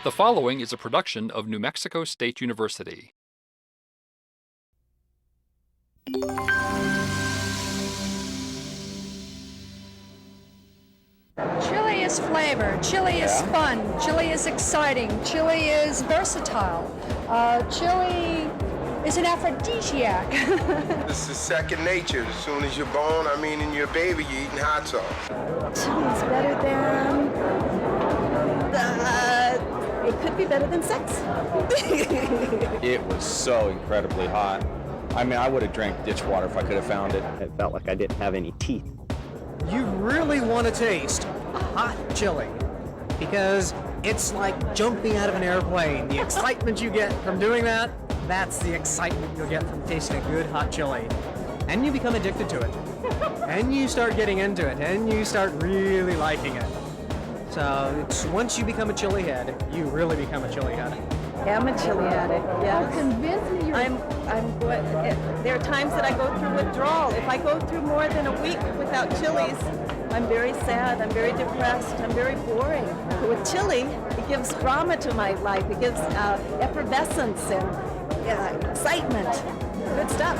The following is a production of New Mexico State University. Chili is flavor, chili is fun, chili is exciting, chili is versatile, chili is an aphrodisiac. This is second nature. As soon as you're born, and you're a baby, you're eating hot sauce. Chili is better than... it could be better than sex. It was so incredibly hot. I would have drank ditch water if I could have found it. It felt like I didn't have any teeth. You really want to taste hot chili because it's like jumping out of an airplane. The excitement you get from doing that, that's the excitement you'll get from tasting a good hot chili. And you become addicted to it. And you start getting into it, and you start really liking it. So it's once you become a chili head, you really become a chili head. Yeah, I'm a chili addict, yes. Convince me I'm good. There are times that I go through withdrawal. If I go through more than a week without chilies, I'm very sad, I'm very depressed, I'm very boring. But with chili, it gives drama to my life. It gives effervescence and excitement. Good stuff.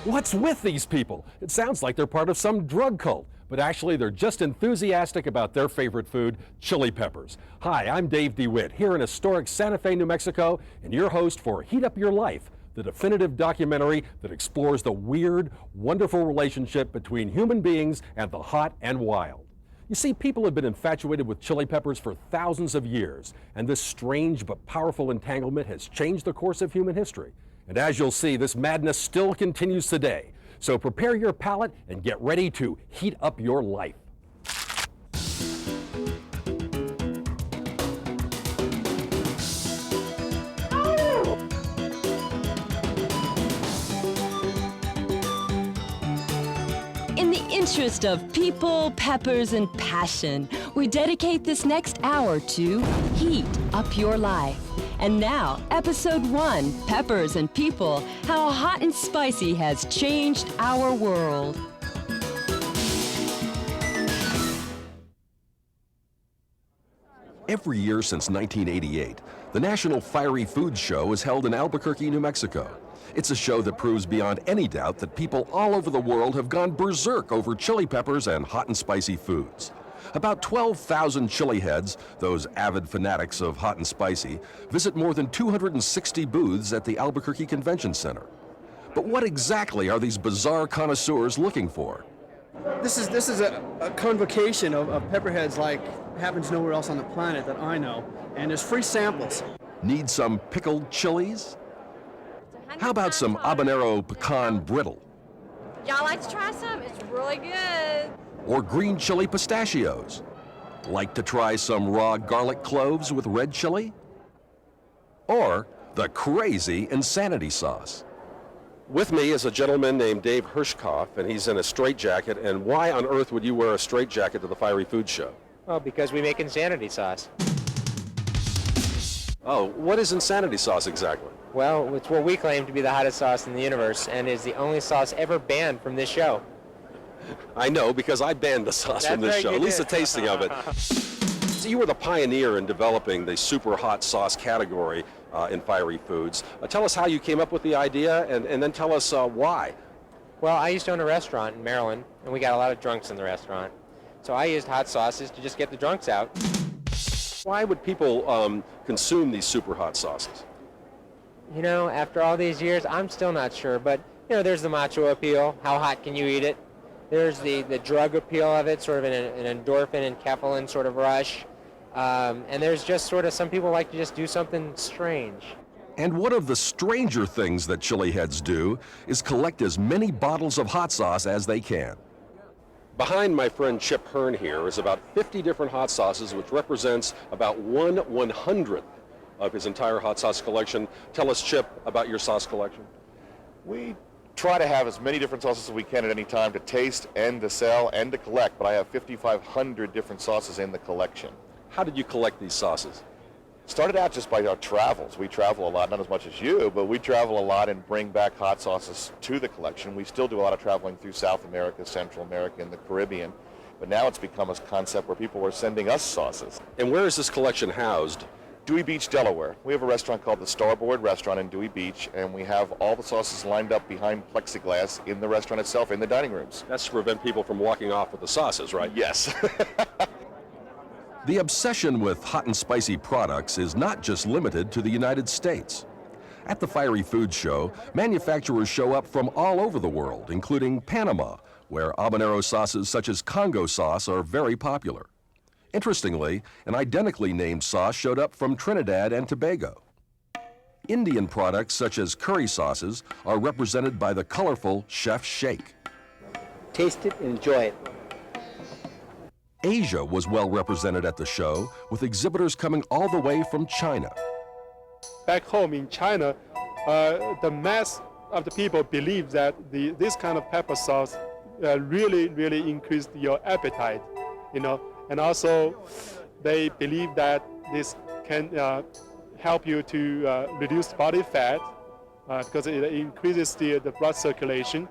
What's with these people? It sounds like they're part of some drug cult, but actually they're just enthusiastic about their favorite food, chili peppers. Hi, I'm Dave DeWitt, here in historic Santa Fe, New Mexico, and your host for Heat Up Your Life, the definitive documentary that explores the weird, wonderful relationship between human beings and the hot and wild. You see, people have been infatuated with chili peppers for thousands of years, and this strange but powerful entanglement has changed the course of human history. And as you'll see, this madness still continues today. So prepare your palate and get ready to heat up your life. In the interest of people, peppers, and passion, we dedicate this next hour to Heat Up Your Life. And now, Episode 1, Peppers and People, How Hot and Spicy Has Changed Our World. Every year since 1988, the National Fiery Food Show is held in Albuquerque, New Mexico. It's a show that proves beyond any doubt that people all over the world have gone berserk over chili peppers and hot and spicy foods. About 12,000 chili heads, those avid fanatics of hot and spicy, visit more than 260 booths at the Albuquerque Convention Center. But what exactly are these bizarre connoisseurs looking for? This is a convocation of pepperheads like happens nowhere else on the planet that I know, and there's free samples. Need some pickled chilies? How about some habanero pecan brittle? Y'all like to try some? It's really good. Or green chili pistachios? Like to try some raw garlic cloves with red chili? Or the crazy insanity sauce? With me is a gentleman named Dave Hirschkoff, and he's in a straitjacket. And why on earth would you wear a straitjacket to the Fiery Food Show? Well, because we make insanity sauce. Oh, what is insanity sauce exactly? Well, it's what we claim to be the hottest sauce in the universe, and is the only sauce ever banned from this show. I know, because I banned the sauce from this show, at least the tasting of it. So you were the pioneer in developing the super hot sauce category in Fiery Foods. Tell us how you came up with the idea, and then tell us why. Well, I used to own a restaurant in Maryland, and we got a lot of drunks in the restaurant. So I used hot sauces to just get the drunks out. Why would people consume these super hot sauces? You know, after all these years, I'm still not sure, but, you know, there's the macho appeal. How hot can you eat it? There's the drug appeal of it, sort of an endorphin and enkephalin sort of rush. And there's just sort of some people like to just do something strange. And one of the stranger things that chili heads do is collect as many bottles of hot sauce as they can. Behind my friend Chip Hearn here is about 50 different hot sauces, which represents about 1/100th of his entire hot sauce collection. Tell us, Chip, about your sauce collection. We try to have as many different sauces as we can at any time to taste and to sell and to collect, but I have 5,500 different sauces in the collection. How did you collect these sauces? Started out just by our travels. We travel a lot, not as much as you, but we travel a lot and bring back hot sauces to the collection. We still do a lot of traveling through South America, Central America, and the Caribbean, but now it's become a concept where people are sending us sauces. And where is this collection housed? Dewey Beach, Delaware. We have a restaurant called the Starboard Restaurant in Dewey Beach, and we have all the sauces lined up behind plexiglass in the restaurant itself, in the dining rooms. That's to prevent people from walking off with the sauces, right? Yes. The obsession with hot and spicy products is not just limited to the United States. At the Fiery Food Show, manufacturers show up from all over the world, including Panama, where habanero sauces such as Congo sauce are very popular. Interestingly, an identically named sauce showed up from Trinidad and Tobago. Indian products such as curry sauces are represented by the colorful Chef Shake. Taste it and enjoy it. Asia was well represented at the show, with exhibitors coming all the way from China. Back home in China, the mass of the people believe that this kind of pepper sauce really increased your appetite, and also they believe that this can help you to reduce body fat because it increases the blood circulation,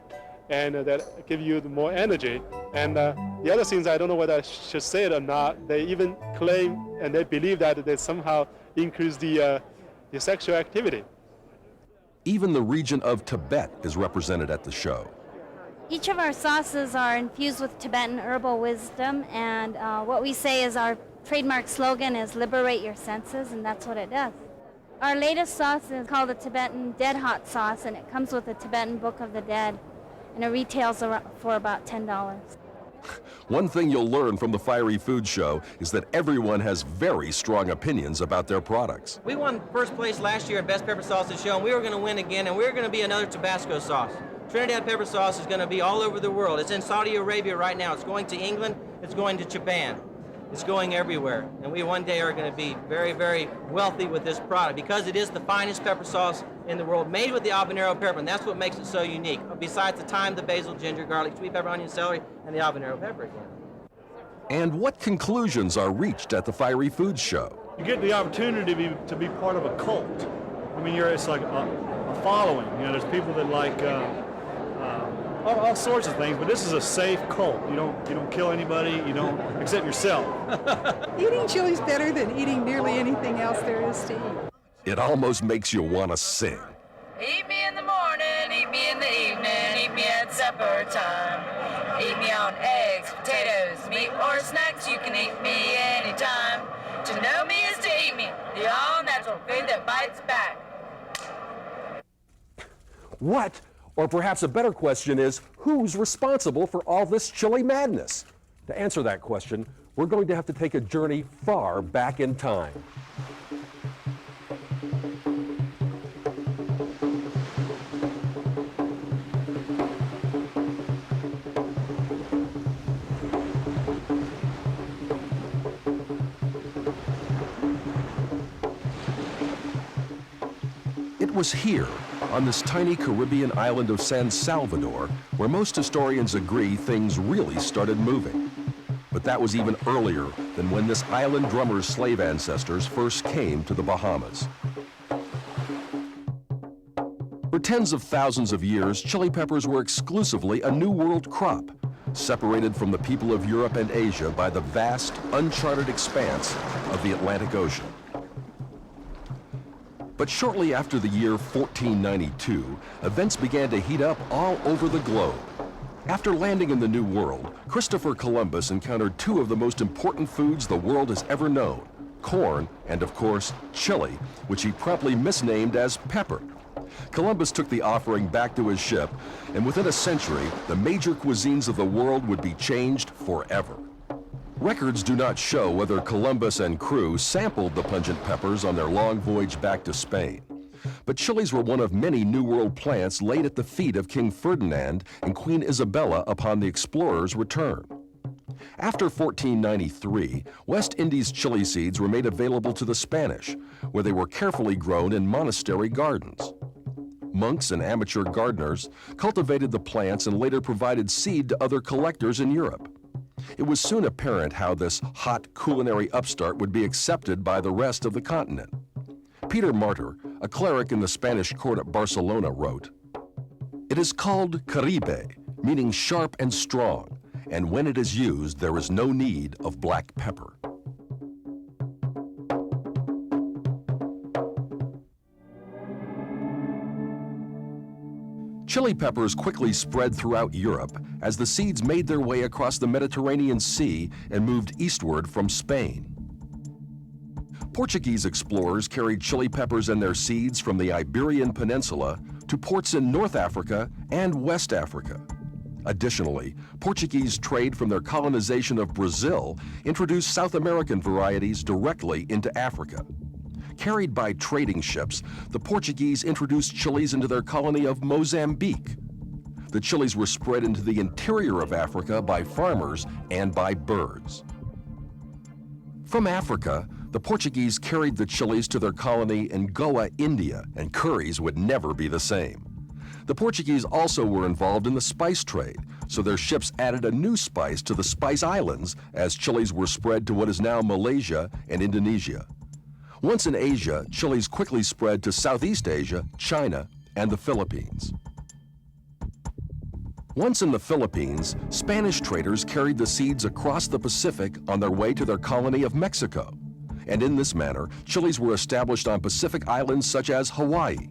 and that gives you more energy. And the other things, I don't know whether I should say it or not, they even claim and they believe that they somehow increase the sexual activity. Even the region of Tibet is represented at the show. Each of our sauces are infused with Tibetan herbal wisdom, and what we say is our trademark slogan is liberate your senses, and that's what it does. Our latest sauce is called the Tibetan Dead Hot Sauce, and it comes with the Tibetan Book of the Dead, and it retails for about $10. One thing you'll learn from the Fiery Food Show is that everyone has very strong opinions about their products. We won first place last year at Best Pepper Sausage Show, and we were going to win again, and we were going to be another Tabasco sauce. Trinidad pepper sauce is going to be all over the world. It's in Saudi Arabia right now. It's going to England. It's going to Japan. It's going everywhere. And we one day are going to be very, very wealthy with this product because it is the finest pepper sauce in the world, made with the habanero pepper, and that's what makes it so unique. Besides the thyme, the basil, ginger, garlic, sweet pepper, onion, celery, and the habanero pepper again. And what conclusions are reached at the Fiery Food Show? You get the opportunity to be part of a cult. I mean, it's like a following. There's people that like all sorts of things, but this is a safe cult. You don't kill anybody, except yourself. Eating chili's better than eating nearly anything else there is to eat. It almost makes you want to sing. Eat me in the morning, eat me in the evening, eat me at supper time. Eat me on eggs, potatoes, meat, or snacks. You can eat me anytime. To know me is to eat me, the all-natural food that bites back. What? Or perhaps a better question is, who's responsible for all this chili madness? To answer that question, we're going to have to take a journey far back in time. It was here, on this tiny Caribbean island of San Salvador, where most historians agree things really started moving. But that was even earlier than when this island drummer's slave ancestors first came to the Bahamas. For tens of thousands of years, chili peppers were exclusively a New World crop, separated from the people of Europe and Asia by the vast, uncharted expanse of the Atlantic Ocean. But shortly after the year 1492, events began to heat up all over the globe. After landing in the New World, Christopher Columbus encountered two of the most important foods the world has ever known: corn and, of course, chili, which he promptly misnamed as pepper. Columbus took the offering back to his ship, and within a century, the major cuisines of the world would be changed forever. Records do not show whether Columbus and crew sampled the pungent peppers on their long voyage back to Spain. But chilies were one of many New World plants laid at the feet of King Ferdinand and Queen Isabella upon the explorers' return. After 1493, West Indies chili seeds were made available to the Spanish, where they were carefully grown in monastery gardens. Monks and amateur gardeners cultivated the plants and later provided seed to other collectors in Europe. It was soon apparent how this hot culinary upstart would be accepted by the rest of the continent. Peter Martyr, a cleric in the Spanish court at Barcelona, wrote, "It is called caribe, meaning sharp and strong, and when it is used, there is no need of black pepper." Chili peppers quickly spread throughout Europe as the seeds made their way across the Mediterranean Sea and moved eastward from Spain. Portuguese explorers carried chili peppers and their seeds from the Iberian Peninsula to ports in North Africa and West Africa. Additionally, Portuguese trade from their colonization of Brazil introduced South American varieties directly into Africa. Carried by trading ships, the Portuguese introduced chilies into their colony of Mozambique. The chilies were spread into the interior of Africa by farmers and by birds. From Africa, the Portuguese carried the chilies to their colony in Goa, India, and curries would never be the same. The Portuguese also were involved in the spice trade, so their ships added a new spice to the Spice Islands as chilies were spread to what is now Malaysia and Indonesia. Once in Asia, chilies quickly spread to Southeast Asia, China, and the Philippines. Once in the Philippines, Spanish traders carried the seeds across the Pacific on their way to their colony of Mexico. And in this manner, chilies were established on Pacific islands such as Hawaii.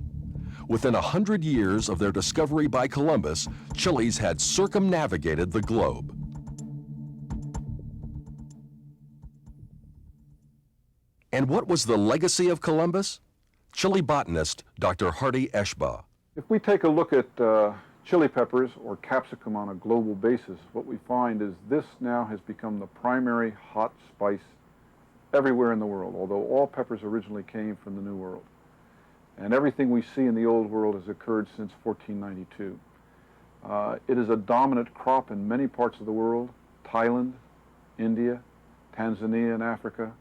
Within 100 years of their discovery by Columbus, chilies had circumnavigated the globe. And what was the legacy of Columbus? Chili botanist Dr. Hardy Eshba. If we take a look at chili peppers or capsicum on a global basis, what we find is this now has become the primary hot spice everywhere in the world, although all peppers originally came from the New World. And everything we see in the Old World has occurred since 1492. It is a dominant crop in many parts of the world: Thailand, India, Tanzania in Africa,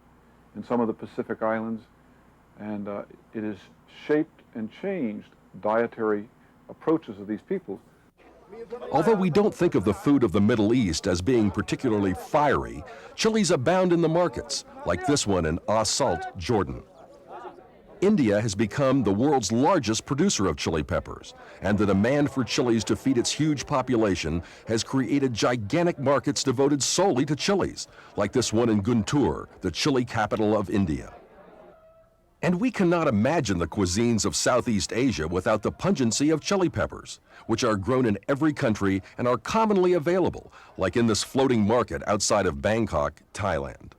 and some of the Pacific Islands. And it has shaped and changed dietary approaches of these peoples. Although we don't think of the food of the Middle East as being particularly fiery, chilies abound in the markets, like this one in As-Salt, Jordan. India has become the world's largest producer of chili peppers, and the demand for chilies to feed its huge population has created gigantic markets devoted solely to chilies, like this one in Guntur, the chili capital of India. And we cannot imagine the cuisines of Southeast Asia without the pungency of chili peppers, which are grown in every country and are commonly available, like in this floating market outside of Bangkok, Thailand.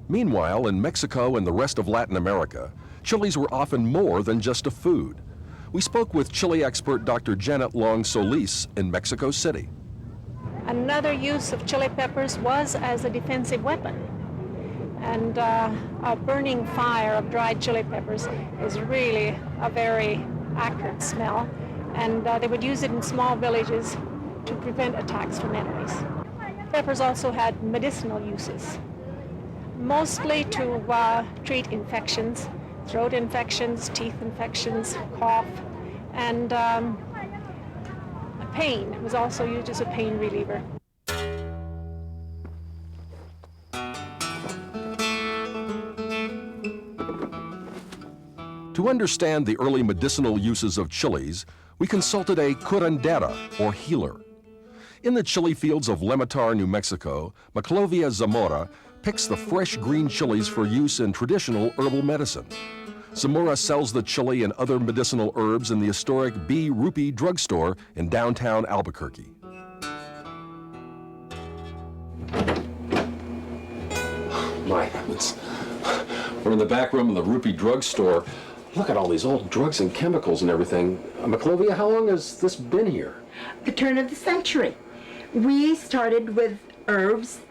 Meanwhile, in Mexico and the rest of Latin America, chilies were often more than just a food. We spoke with chili expert Dr. Janet Long Solis in Mexico City. Another use of chili peppers was as a defensive weapon. And a burning fire of dried chili peppers is really a very acrid smell. And they would use it in small villages to prevent attacks from enemies. Peppers also had medicinal uses, mostly to treat infections, throat infections, teeth infections, cough, and pain. It was also used as a pain reliever. To understand the early medicinal uses of chilies, we consulted a curandera, or healer. In the chili fields of Lematar, New Mexico, Maclovia Zamora picks the fresh green chilies for use in traditional herbal medicine. Zamora sells the chili and other medicinal herbs in the historic B. Rupee drugstore in downtown Albuquerque. My heavens. We're in the back room of the Rupee drugstore. Look at all these old drugs and chemicals and everything. Maclovia, how long has this been here? The turn of the century. We started with herbs,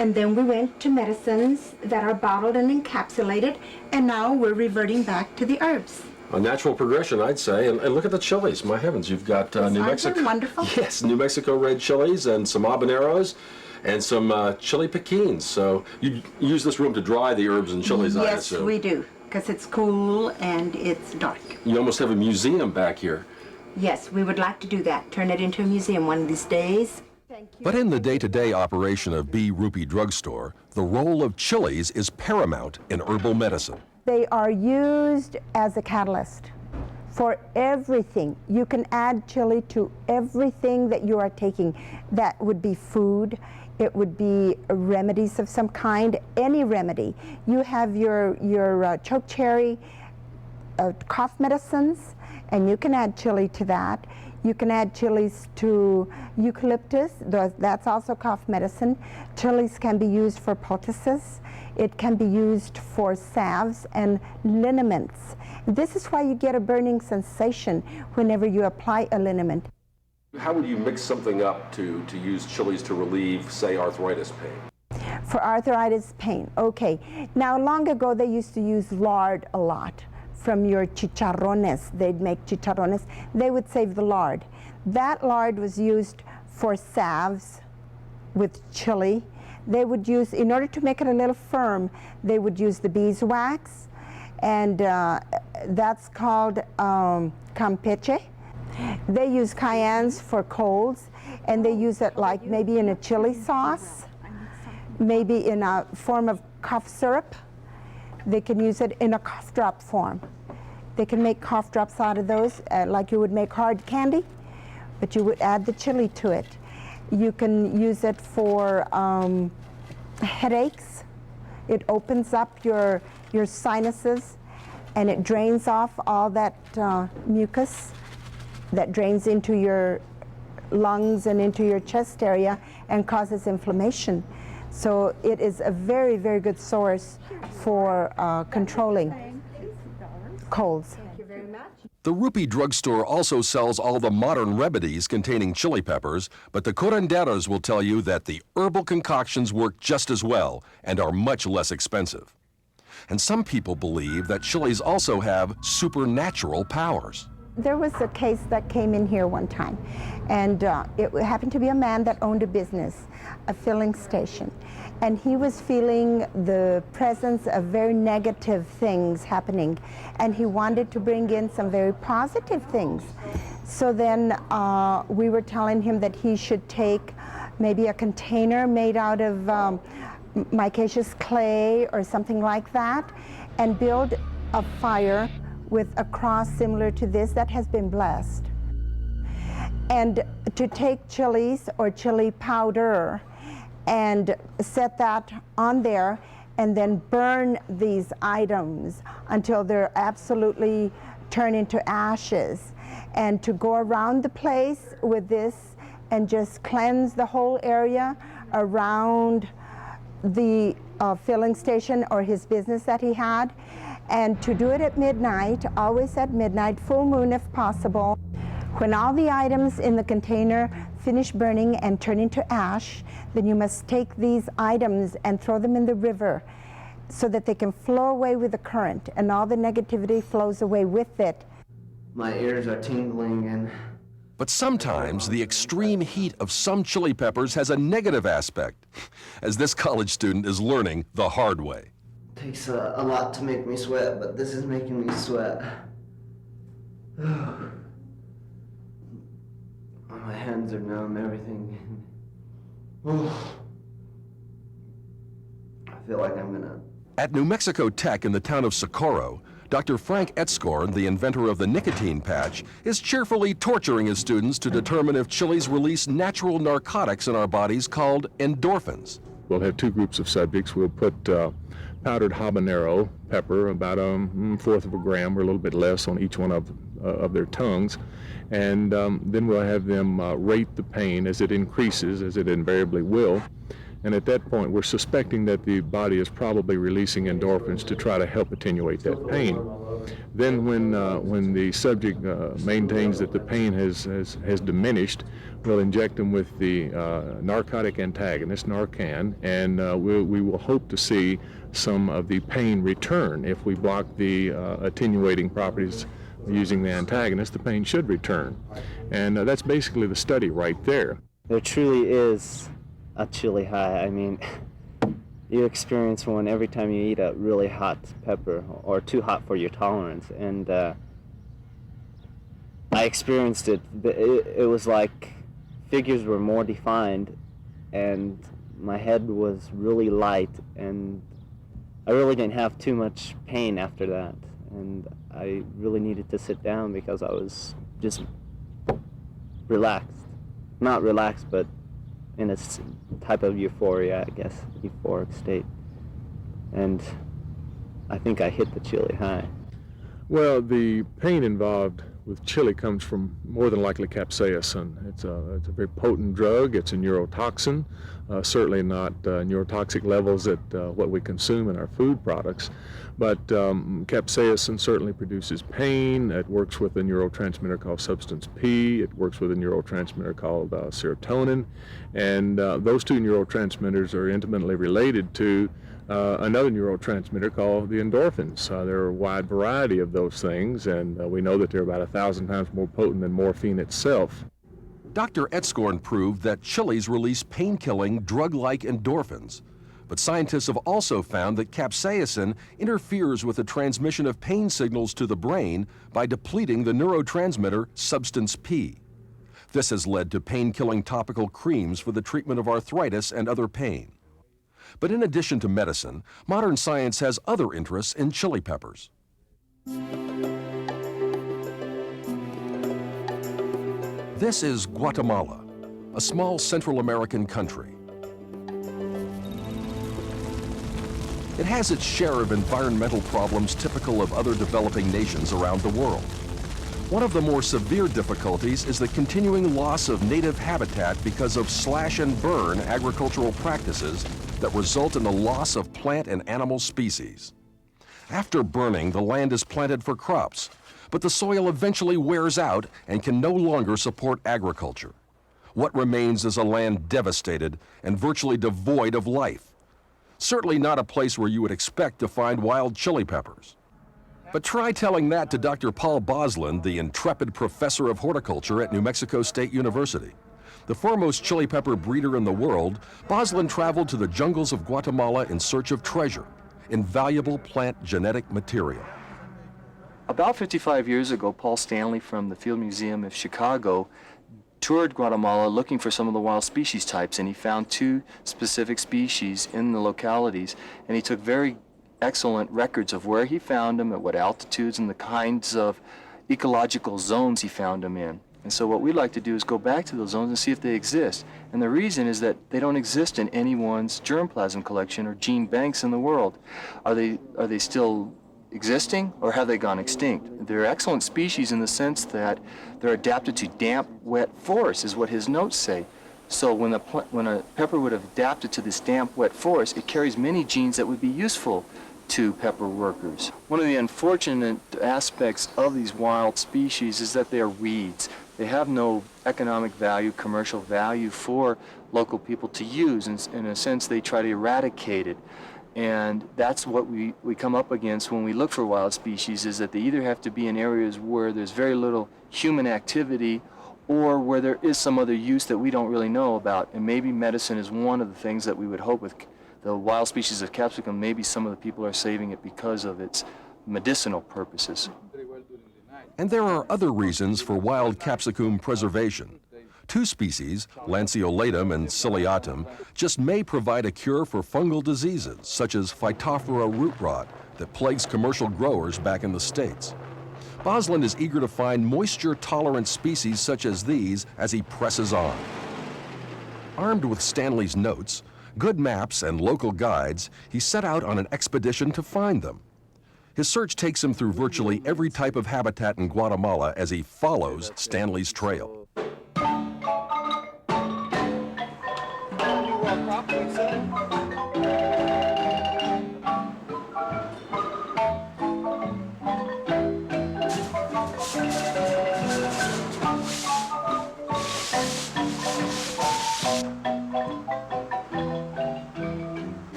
and then we went to medicines that are bottled and encapsulated, and now we're reverting back to the herbs. A natural progression, I'd say. And look at the chilies. My heavens, you've got New Mexico. Wonderful. Yes, New Mexico red chilies and some habaneros and some chili piquins. So you use this room to dry the herbs and chilies, I assume. Yes, we do, because it's cool and it's dark. You almost have a museum back here. Yes, we would like to do that. Turn it into a museum one of these days. But in the day-to-day operation of B. Rupee drugstore, the role of chilies is paramount in herbal medicine. They are used as a catalyst for everything. You can add chili to everything that you are taking. That would be food, it would be remedies of some kind, any remedy. You have your choke cherry, cough medicines, and you can add chili to that. You can add chilies to eucalyptus, that's also cough medicine. Chilies can be used for poultices. It can be used for salves and liniments. This is why you get a burning sensation whenever you apply a liniment. How would you mix something up to use chilies to relieve, say, arthritis pain? For arthritis pain, okay. Now, long ago, they used to use lard a lot. From your chicharrones, they'd make chicharrones. They would save the lard. That lard was used for salves with chili. They would use, in order to make it a little firm, they would use the beeswax, and that's called campeche. They use cayennes for colds, and they use it like maybe in a chili sauce, maybe in a form of cough syrup. They can use it in a cough drop form. They can make cough drops out of those, like you would make hard candy, but you would add the chili to it. You can use it for headaches. It opens up your sinuses, and it drains off all that mucus that drains into your lungs and into your chest area and causes inflammation. So it is a very, very good source for controlling colds. Thank you very much. The Rupee drugstore also sells all the modern remedies containing chili peppers, but the curanderos will tell you that the herbal concoctions work just as well and are much less expensive. And some people believe that chilies also have supernatural powers. There was a case that came in here one time, and it happened to be a man that owned a business, a filling station, and he was feeling the presence of very negative things happening, and he wanted to bring in some very positive things. So then we were telling him that he should take maybe a container made out of micaceous clay or something like that, and build a fire with a cross similar to this that has been blessed. And to take chilies or chili powder and set that on there and then burn these items until they're absolutely turned into ashes. And to go around the place with this and just cleanse the whole area around the filling station or his business that he had. And to do it at midnight, always at midnight, full moon if possible. When all the items in the container finish burning and turn into ash, then you must take these items and throw them in the river so that they can flow away with the current, and all the negativity flows away with it. My ears are tingling and... But sometimes the extreme heat of some chili peppers has a negative aspect, as this college student is learning the hard way. Takes a lot to make me sweat, but this is making me sweat. My hands are numb, everything. I feel like I'm gonna... At New Mexico Tech in the town of Socorro, Dr. Frank Etzkorn, the inventor of the nicotine patch, is cheerfully torturing his students to determine if chilies release natural narcotics in our bodies called endorphins. We'll have two groups of subjects. We'll put powdered habanero pepper, about a fourth of a gram or a little bit less on each one of their tongues. And then we'll have them rate the pain as it increases, as it invariably will. And at that point, we're suspecting that the body is probably releasing endorphins to try to help attenuate that pain. Then when the subject maintains that the pain has diminished, we'll inject them with the narcotic antagonist, Narcan, and we will hope to see some of the pain return. If we block the attenuating properties using the antagonist, the pain should return. And that's basically the study right there. There truly is a chili high. I mean, you experience one every time you eat a really hot pepper or too hot for your tolerance. And I experienced it. It was like figures were more defined and my head was really light, and I really didn't have too much pain after that. And I really needed to sit down because I was just relaxed. Not relaxed, but in a type of euphoria, I guess, euphoric state. And I think I hit the chili high. Well, the pain involved with chili comes from more than likely capsaicin. It's a very potent drug. It's a neurotoxin, certainly not neurotoxic levels at what we consume in our food products. But capsaicin certainly produces pain. It works with a neurotransmitter called substance P. It works with a neurotransmitter called serotonin. And those two neurotransmitters are intimately related to another neurotransmitter called the endorphins. There are a wide variety of those things, and we know that they're about 1,000 times more potent than morphine itself. Dr. Etzkorn proved that chilies release pain-killing, drug-like endorphins. But scientists have also found that capsaicin interferes with the transmission of pain signals to the brain by depleting the neurotransmitter substance P. This has led to pain-killing topical creams for the treatment of arthritis and other pain. But in addition to medicine, modern science has other interests in chili peppers. This is Guatemala, a small Central American country. It has its share of environmental problems typical of other developing nations around the world. One of the more severe difficulties is the continuing loss of native habitat because of slash-and-burn agricultural practices that result in the loss of plant and animal species. After burning, the land is planted for crops, but the soil eventually wears out and can no longer support agriculture. What remains is a land devastated and virtually devoid of life. Certainly not a place where you would expect to find wild chili peppers. But try telling that to Dr. Paul Boslin, the intrepid professor of horticulture at New Mexico State University. The foremost chili pepper breeder in the world, Boslin traveled to the jungles of Guatemala in search of treasure, invaluable plant genetic material. About 55 years ago, Paul Stanley from the Field Museum of Chicago toured Guatemala looking for some of the wild species types, and he found 2 specific species in the localities, and he took very excellent records of where he found them, at what altitudes, and the kinds of ecological zones he found them in. And so what we'd like to do is go back to those zones and see if they exist. And the reason is that they don't exist in anyone's germplasm collection or gene banks in the world. Are they still existing, or have they gone extinct? They're excellent species in the sense that they're adapted to damp, wet forests, is what his notes say. So when a pepper would have adapted to this damp, wet forest, it carries many genes that would be useful to pepper workers. One of the unfortunate aspects of these wild species is that they are weeds. They have no economic value, commercial value for local people to use. In a sense, they try to eradicate it. And that's what we come up against when we look for wild species, is that they either have to be in areas where there's very little human activity or where there is some other use that we don't really know about. And maybe medicine is one of the things that we would hope with the wild species of capsicum. Maybe some of the people are saving it because of its medicinal purposes. And there are other reasons for wild capsicum preservation. 2 species, lanceolatum and ciliatum, just may provide a cure for fungal diseases such as Phytophthora root rot that plagues commercial growers back in the States. Boslin is eager to find moisture-tolerant species such as these as he presses on. Armed with Stanley's notes, good maps, and local guides, he set out on an expedition to find them. His search takes him through virtually every type of habitat in Guatemala as he follows Stanley's trail.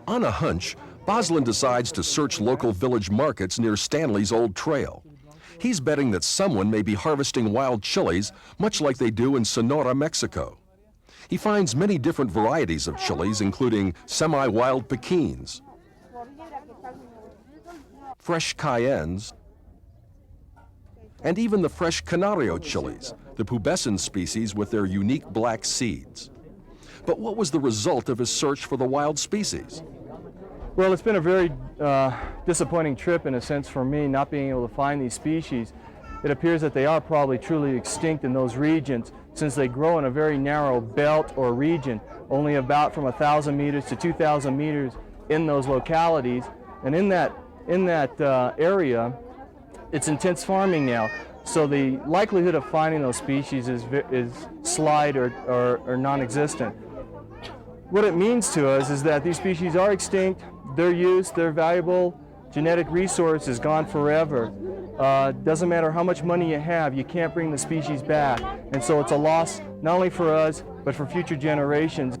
On a hunch, Boslin decides to search local village markets near Stanley's old trail. He's betting that someone may be harvesting wild chilies, much like they do in Sonora, Mexico. He finds many different varieties of chilies, including semi-wild Pekins, fresh cayennes, and even the fresh Canario chilies, the pubescent species with their unique black seeds. But what was the result of his search for the wild species? Well, it's been a very disappointing trip in a sense for me, not being able to find these species. It appears that they are probably truly extinct in those regions, since they grow in a very narrow belt or region, only about from 1,000 meters to 2,000 meters in those localities. And in that area, it's intense farming now. So the likelihood of finding those species is slight or non-existent. What it means to us is that these species are extinct, their use, their valuable genetic resource is gone forever. Doesn't matter how much money you have, you can't bring the species back. And so it's a loss not only for us, but for future generations.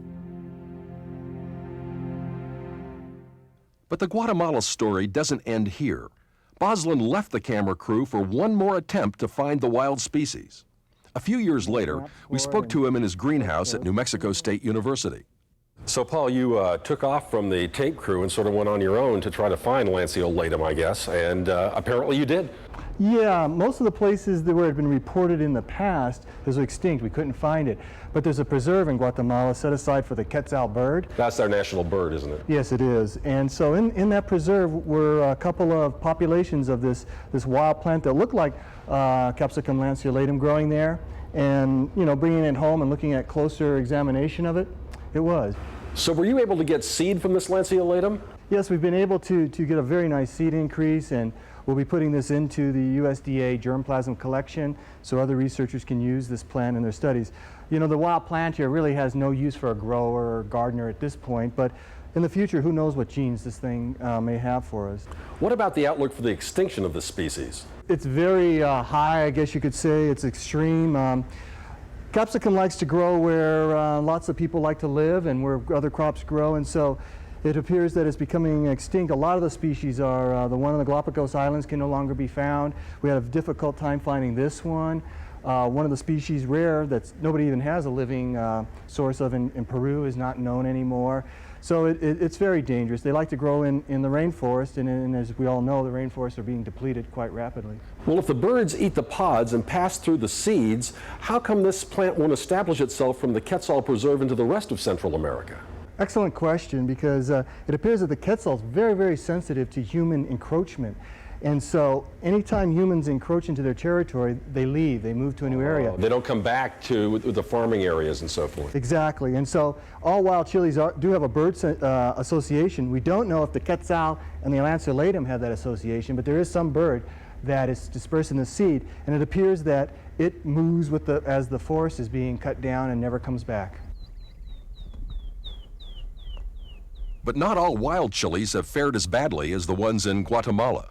But the Guatemala story doesn't end here. Boslin left the camera crew for one more attempt to find the wild species. A few years later, we spoke to him in his greenhouse at New Mexico State University. So, Paul, you took off from the tape crew and sort of went on your own to try to find lanceolatum, I guess, and apparently you did. Yeah, most of the places where it had been reported in the past was extinct. We couldn't find it. But there's a preserve in Guatemala set aside for the quetzal bird. That's our national bird, isn't it? Yes, it is. And so in that preserve were a couple of populations of this wild plant that looked like Capsicum lanceolatum growing there. And, you know, bringing it home and looking at closer examination of it, it was. So were you able to get seed from this lanceolatum? Yes, we've been able to get a very nice seed increase, and we'll be putting this into the USDA germplasm collection so other researchers can use this plant in their studies. You know, the wild plant here really has no use for a grower or gardener at this point, but in the future, who knows what genes this thing may have for us. What about the outlook for the extinction of this species? It's very high, I guess you could say. It's extreme. Capsicum likes to grow where lots of people like to live and where other crops grow, and so it appears that it's becoming extinct. A lot of the species are, the one on the Galapagos Islands can no longer be found. We had a difficult time finding this one. One of the species rare that nobody even has a living source of in Peru is not known anymore. So it's very dangerous. They like to grow in the rainforest, and as we all know, the rainforests are being depleted quite rapidly. Well, if the birds eat the pods and pass through the seeds, how come this plant won't establish itself from the Quetzal Preserve into the rest of Central America? Excellent question, because it appears that the Quetzal is very, very sensitive to human encroachment. And so anytime humans encroach into their territory, they leave, they move to a new area. They don't come back to the farming areas and so forth. Exactly, and so all wild chilies do have a bird association. We don't know if the quetzal and the lanceolatum have that association, but there is some bird that is dispersing the seed, and it appears that it moves with as the forest is being cut down and never comes back. But not all wild chilies have fared as badly as the ones in Guatemala.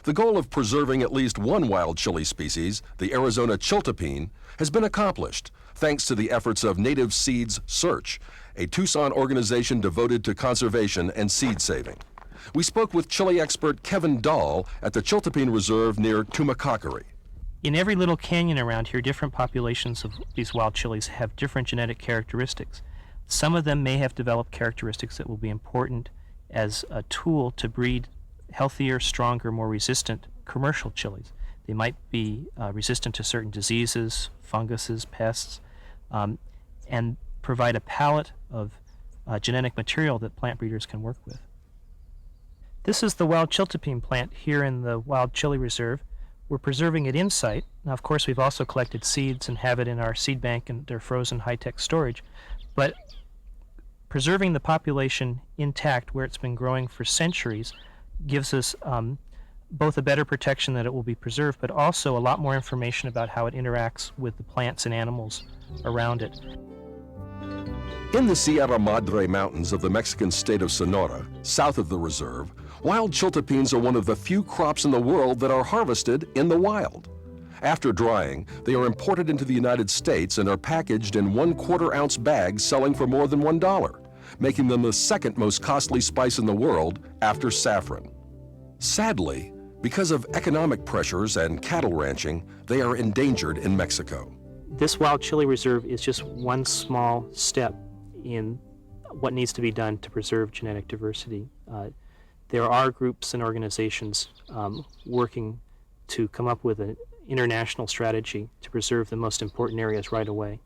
The goal of preserving at least one wild chili species, the Arizona chiltepin, has been accomplished thanks to the efforts of Native Seeds Search, a Tucson organization devoted to conservation and seed saving. We spoke with chili expert Kevin Dahl at the Chiltepin Reserve near Tumacacori. In every little canyon around here, different populations of these wild chilies have different genetic characteristics. Some of them may have developed characteristics that will be important as a tool to breed healthier, stronger, more resistant commercial chilies. They might be resistant to certain diseases, funguses, pests, and provide a palette of genetic material that plant breeders can work with. This is the wild chiltepin plant here in the Wild Chili Reserve. We're preserving it in site. Now, of course, we've also collected seeds and have it in our seed bank and their frozen high-tech storage. But preserving the population intact where it's been growing for centuries gives us both a better protection that it will be preserved, but also a lot more information about how it interacts with the plants and animals around it. In the Sierra Madre Mountains of the Mexican state of Sonora, south of the reserve, wild chiltepins are one of the few crops in the world that are harvested in the wild. After drying, they are imported into the United States and are packaged in 1/4 ounce bags selling for more than $1, making them the second most costly spice in the world after saffron. Sadly, because of economic pressures and cattle ranching, they are endangered in Mexico. This wild chili reserve is just one small step in what needs to be done to preserve genetic diversity. There are groups and organizations working to come up with an international strategy to preserve the most important areas right away.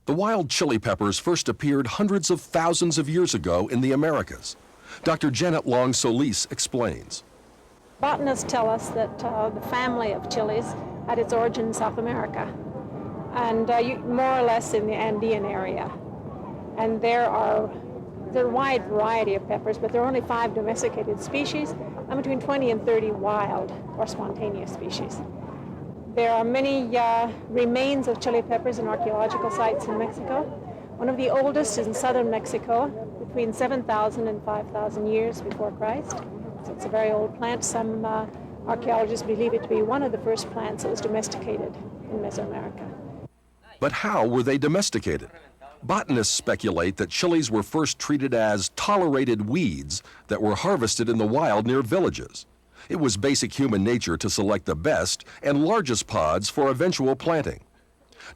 The wild chili peppers first appeared hundreds of thousands of years ago in the Americas. Dr. Janet Long Solis explains. Botanists tell us that the family of chilies had its origin in South America, and more or less in the Andean area. And there are a wide variety of peppers, but there are only 5 domesticated species and between 20 and 30 wild or spontaneous species. There are many remains of chili peppers in archaeological sites in Mexico. One of the oldest is in southern Mexico, between 7,000 and 5,000 years before Christ. So it's a very old plant. Some archaeologists believe it to be one of the first plants that was domesticated in Mesoamerica. But how were they domesticated? Botanists speculate that chilies were first treated as tolerated weeds that were harvested in the wild near villages. It was basic human nature to select the best and largest pods for eventual planting.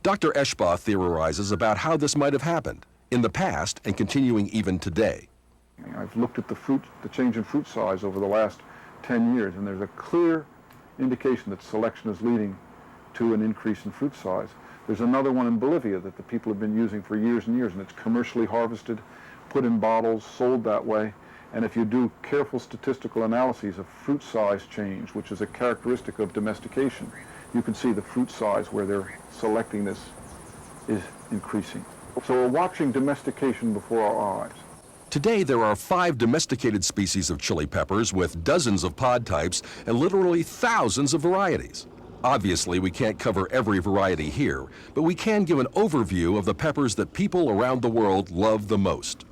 Dr. Eschbach theorizes about how this might have happened in the past and continuing even today. I've looked at the change in fruit size over the last 10 years, and there's a clear indication that selection is leading to an increase in fruit size. There's another one in Bolivia that the people have been using for years and years, and it's commercially harvested, put in bottles, sold that way. And if you do careful statistical analyses of fruit size change, which is a characteristic of domestication, you can see the fruit size where they're selecting this is increasing. So we're watching domestication before our eyes. Today, there are 5 domesticated species of chili peppers with dozens of pod types and literally thousands of varieties. Obviously, we can't cover every variety here, but we can give an overview of the peppers that people around the world love the most.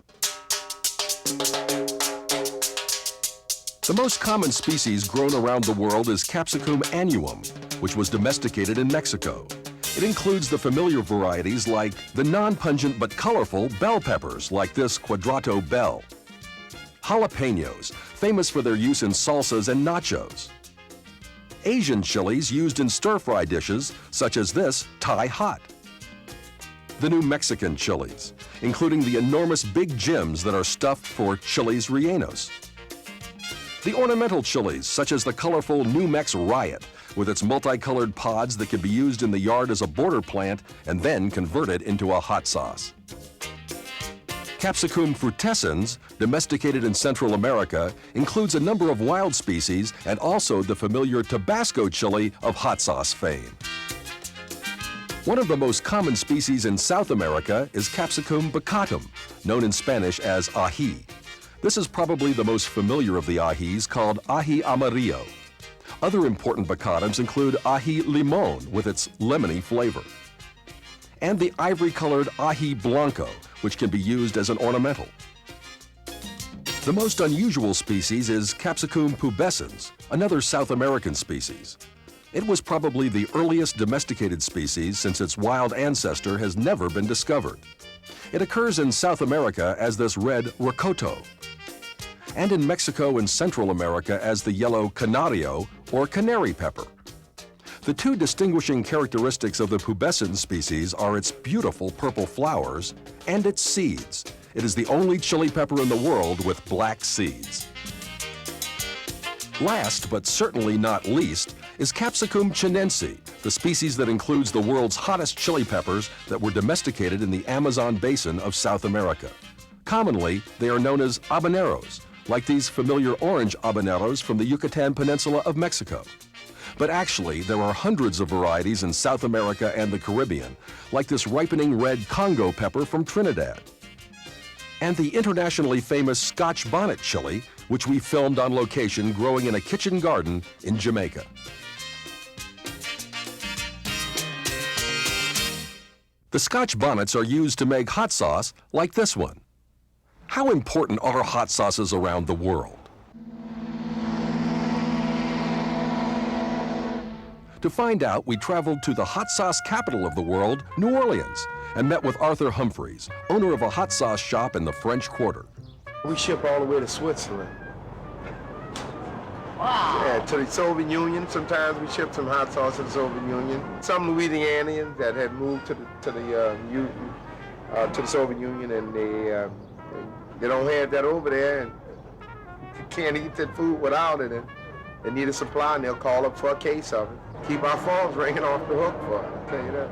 The most common species grown around the world is Capsicum annuum, which was domesticated in Mexico. It includes the familiar varieties like the non-pungent but colorful bell peppers like this Quadrato Bell. Jalapenos, famous for their use in salsas and nachos. Asian chilies used in stir-fry dishes such as this Thai hot. The New Mexican chilies, including the enormous big gems that are stuffed for chiles rellenos. The ornamental chilies, such as the colorful New Mex Riot, with its multicolored pods that can be used in the yard as a border plant and then converted into a hot sauce. Capsicum frutescens, domesticated in Central America, includes a number of wild species and also the familiar Tabasco chili of hot sauce fame. One of the most common species in South America is Capsicum bacatum, known in Spanish as ají. This is probably the most familiar of the ajís, called ají amarillo. Other important bacatums include ají limón with its lemony flavor, and the ivory-colored ají blanco, which can be used as an ornamental. The most unusual species is Capsicum pubescens, another South American species. It was probably the earliest domesticated species since its wild ancestor has never been discovered. It occurs in South America as this red rocoto, and in Mexico and Central America as the yellow canario or canary pepper. The 2 distinguishing characteristics of the pubescens species are its beautiful purple flowers and its seeds. It is the only chili pepper in the world with black seeds. Last, but certainly not least, is Capsicum chinense, the species that includes the world's hottest chili peppers that were domesticated in the Amazon basin of South America. Commonly, they are known as habaneros, like these familiar orange habaneros from the Yucatan Peninsula of Mexico. But actually, there are hundreds of varieties in South America and the Caribbean, like this ripening red Congo pepper from Trinidad. And the internationally famous Scotch bonnet chili, which we filmed on location growing in a kitchen garden in Jamaica. The Scotch bonnets are used to make hot sauce like this one. How important are hot sauces around the world? To find out, we traveled to the hot sauce capital of the world, New Orleans, and met with Arthur Humphreys, owner of a hot sauce shop in the French Quarter. We ship all the way to Switzerland. Yeah, to the Soviet Union. Sometimes we ship some hot sauce to the Soviet Union. Some Louisianians that had moved to the Soviet Union, and they don't have that over there, and you can't eat that food without it, and they need a supply, and they'll call up for a case of it. Keep our phones ringing off the hook for it, I'll tell you that.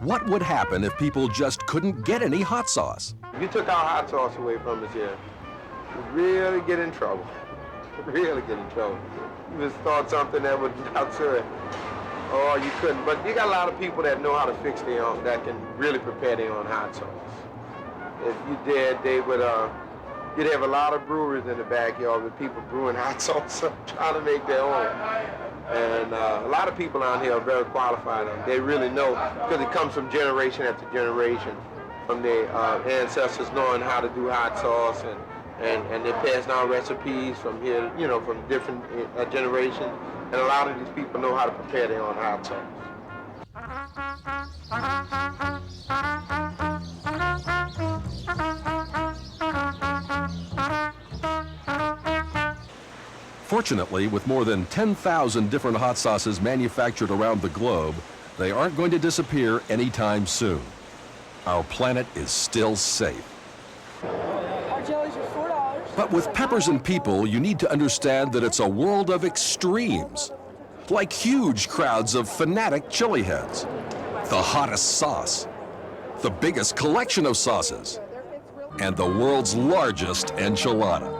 What would happen if people just couldn't get any hot sauce? If you took our hot sauce away from us here, we'd really get in trouble. Really get in trouble. You just thought something that was absurd. Oh, you couldn't. But you got a lot of people that know how to fix their own, that can really prepare their own hot sauce. If you did, they would, you'd have a lot of breweries in the backyard with people brewing hot sauce, trying to make their own. And a lot of people down here are very qualified. They really know, because it comes from generation after generation, from their ancestors knowing how to do hot sauce, and they pass down recipes from here, you know, from different generations. And a lot of these people know how to prepare their own hot sauce. Fortunately, with more than 10,000 different hot sauces manufactured around the globe, they aren't going to disappear anytime soon. Our planet is still safe. Our jellies are $4. But with peppers and people, you need to understand that it's a world of extremes. Like huge crowds of fanatic chili heads, the hottest sauce, the biggest collection of sauces, and the world's largest enchilada.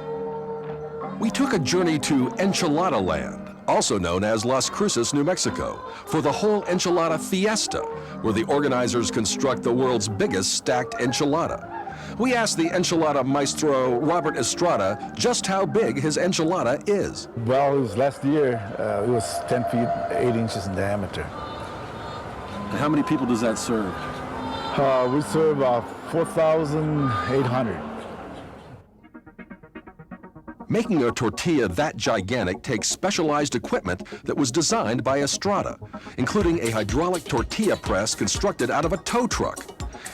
We took a journey to Enchilada Land, also known as Las Cruces, New Mexico, for the whole enchilada fiesta, where the organizers construct the world's biggest stacked enchilada. We asked the enchilada maestro, Robert Estrada, just how big his enchilada is. Well, it was last year, it was 10 feet, 8 inches in diameter. And how many people does that serve? We serve 4,800. Making a tortilla that gigantic takes specialized equipment that was designed by Estrada, including a hydraulic tortilla press constructed out of a tow truck.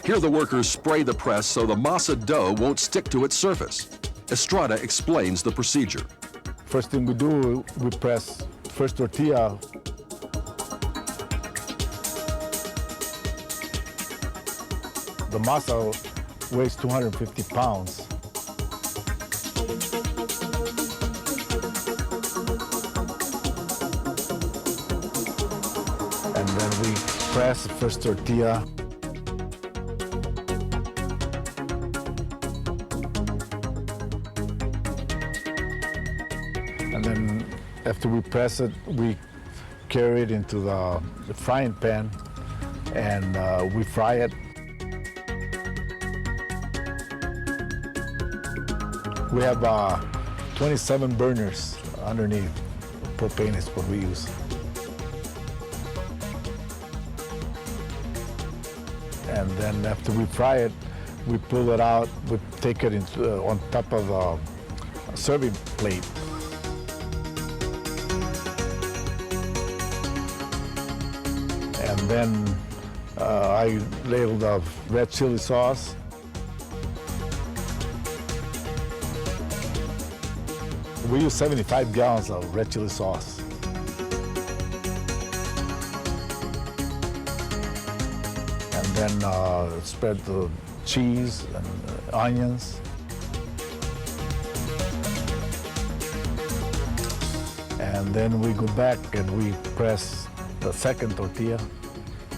Here the workers spray the press so the masa dough won't stick to its surface. Estrada explains the procedure. First thing we do, we press first tortilla. The masa weighs 250 pounds. And then we press the first tortilla. And then after we press it, we carry it into the frying pan and we fry it. We have 27 burners underneath. Propane is what we use. And then after we fry it, we pull it out, we take it into, on top of a serving plate. And then I ladle the red chili sauce. We use 75 gallons of red chili sauce. And then spread the cheese and onions. And then we go back and we press the second tortilla.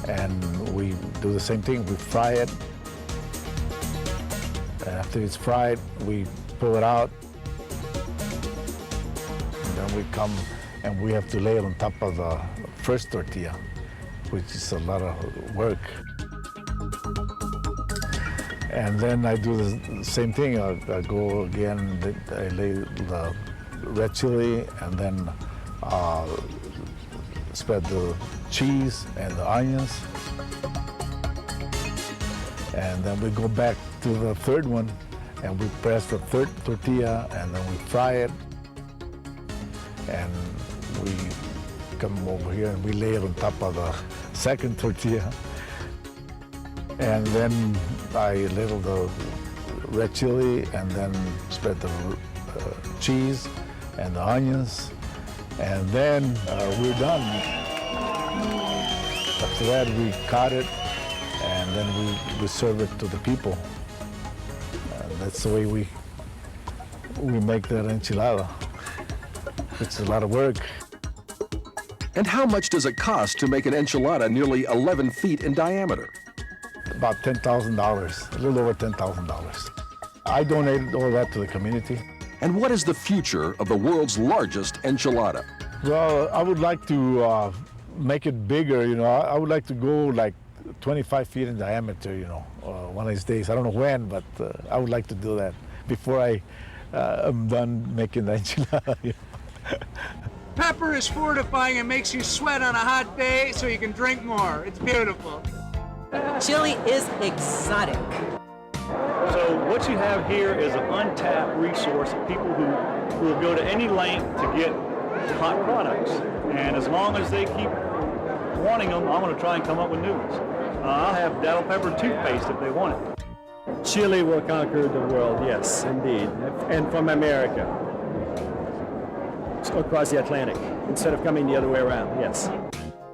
And we do the same thing, we fry it. And after it's fried, we pull it out. And then we come and we have to lay it on top of the first tortilla, which is a lot of work. And then I do the same thing. I go again, I lay the red chili and then spread the cheese and the onions. And then we go back to the third one and we press the third tortilla and then we fry it. And we come over here and we lay it on top of the second tortilla. And then I ladle the red chili and then spread the cheese and the onions, and then we're done. After that, we cut it, and then we serve it to the people. That's the way we make that enchilada. It's a lot of work. And how much does it cost to make an enchilada nearly 11 feet in diameter? About $10,000, a little over $10,000. I donated all that to the community. And what is the future of the world's largest enchilada? Well, I would like to make it bigger, you know. I would like to go like 25 feet in diameter, you know, one of these days. I don't know when, but I would like to do that before I am done making the enchilada. You know? Pepper is fortifying and makes you sweat on a hot day so you can drink more. It's beautiful. Chili is exotic. So what you have here is an untapped resource of people who will go to any length to get hot products. And as long as they keep wanting them, I'm going to try and come up with new ones. I'll have Dattle Pepper toothpaste if they want it. Chile will conquer the world, yes, indeed. And from America. Across the Atlantic, instead of coming the other way around, yes.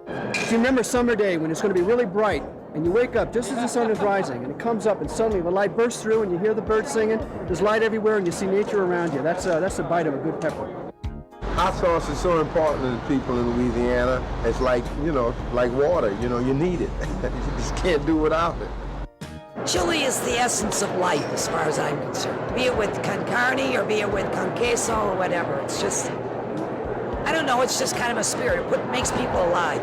If you remember summer day when it's going to be really bright, and you wake up just as the sun is rising, and it comes up, and suddenly the light bursts through, and you hear the birds singing, there's light everywhere, and you see nature around you. That's the bite of a good pepper. Hot sauce is so important to the people in Louisiana. It's like, you know, like water. You know, you need it. You just can't do without it. Chili is the essence of life as far as I'm concerned. Be it with con carne or be it with con queso or whatever. It's just, I don't know, it's just kind of a spirit. It makes people alive.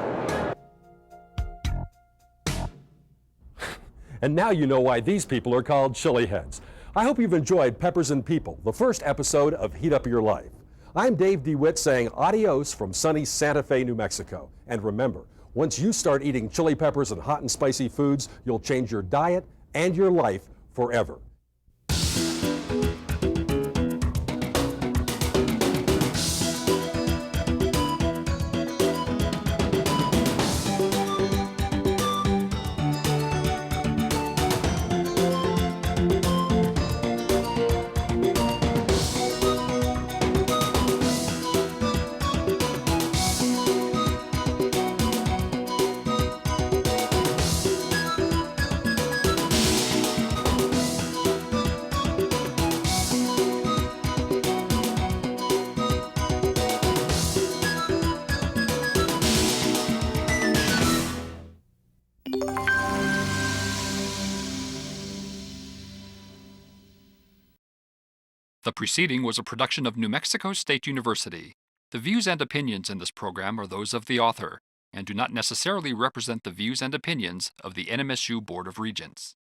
And now you know why these people are called chili heads. I hope you've enjoyed Peppers and People, the first episode of Heat Up Your Life. I'm Dave DeWitt saying adios from sunny Santa Fe, New Mexico. And remember, once you start eating chili peppers and hot and spicy foods, you'll change your diet and your life forever. The preceding was a production of New Mexico State University. The views and opinions in this program are those of the author and do not necessarily represent the views and opinions of the NMSU Board of Regents.